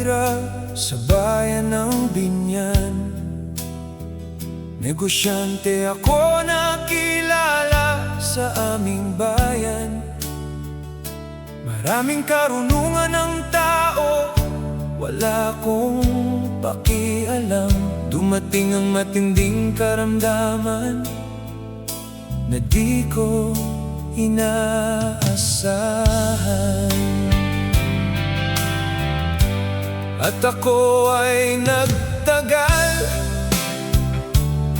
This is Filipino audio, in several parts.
nakatira sa bayan ng Binyan. Negosyante ako nakilala sa aming bayan. Maraming karunungan ng tao, wala akong pakialam. Dumating ang matinding karamdaman na di ko inaasahan. At ako ay nagtagal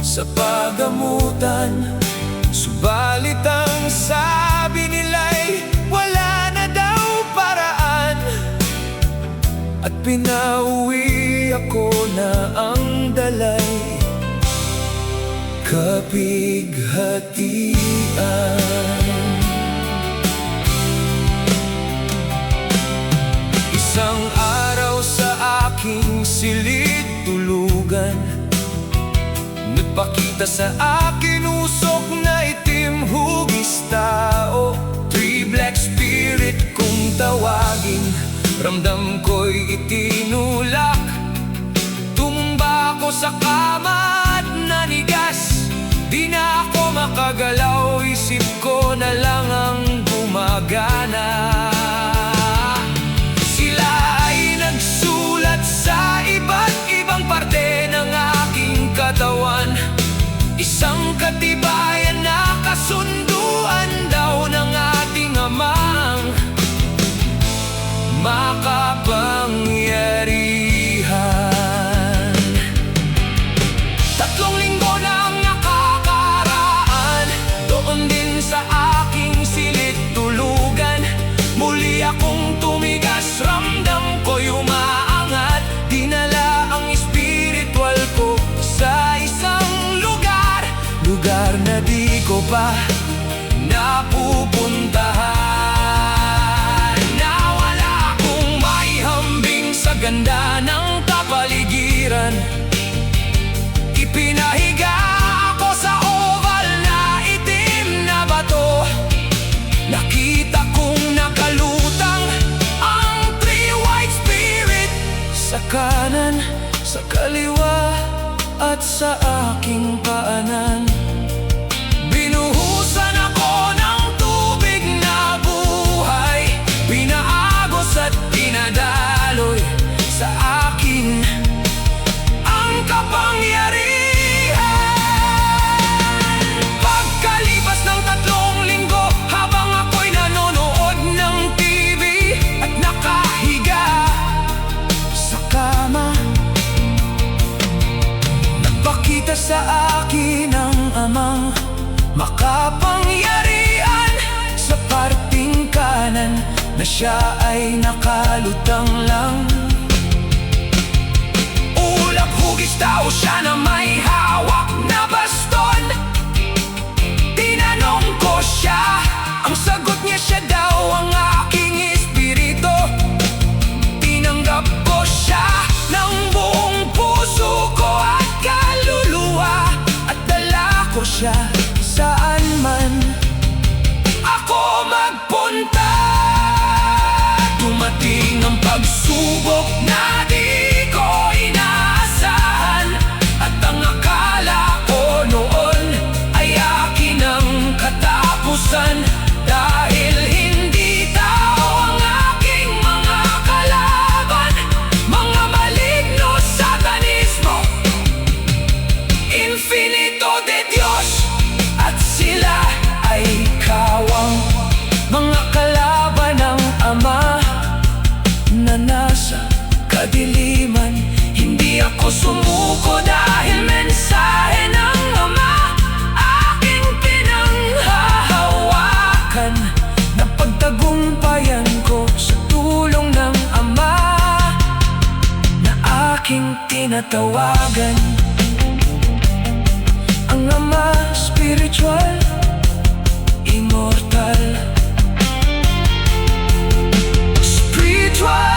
sa paggamutan, subalit ang sabi nila'y wala na daw paraan. At pinauwi ako na ang dalay kapighatian. Isang araw sa aking silid tulugan, nagpakita sa akin usok na itim, hugis tao. Three black spirit kung tawagin, ramdam ko'y itinulak. Tumba ako sa kama at nanigas, di na ako makagalaw, isip ko na lang ang gumagana. Sila ay nagsulat sa iba't ibang parte ng aking katawan, isang katibayan na kasunduan daw ng ating amang makapangyarihan. 3 linggo nang nakakaraan, doon din sa aking silid tulugan. Muli akong tumigas, ramdam ko'y umaangat. Dinala ang espiritual ko sa isang lugar, lugar na di ko pa napupuntahan. Nawala akong maihambing sa ganda ng kapaligiran. Ipinahiga ako sa oval na itim na bato. Nakita kong nakalutang ang 3 white spirit sa kanan, sa kaliwa at sa aking paanan. Binuhusan ako ng tubig na buhay, pinaagos at pinadaloy sa akin ang kapangyarihan. Pagkalipas ng 3 linggo, habang ako'y nanonood ng TV at nakahiga sa kama, nagpakita sa akin ang amang makapangyarihan. Sa parting kanan na siya ay nakalutang lang, ulap hugis tao siya na may hawak na baston. Tinanong ko siya, ang sagot niya siya daw ang aking espiritu. Tinanggap ko siya ng buong puso ko at kaluluwa, at dala ko siya saan man ako magpunta. Dumating ang pagsubok na di ko inaasahan, at ang akala ko noon ay akin ang katapusan. Dahil hindi tao ang aking mga kalaban, mga maligno, satanismo, infinito de Dios, at sila ay kawang mga kalaban ng Ama na nasa kadiliman. Hindi ako sumuko dahil mensahe ng Ama aking pinanghahawakan. Napagtagumpayan ko sa tulong ng Ama na aking tinatawagan. Ang Ama spiritual, immortal, spiritual.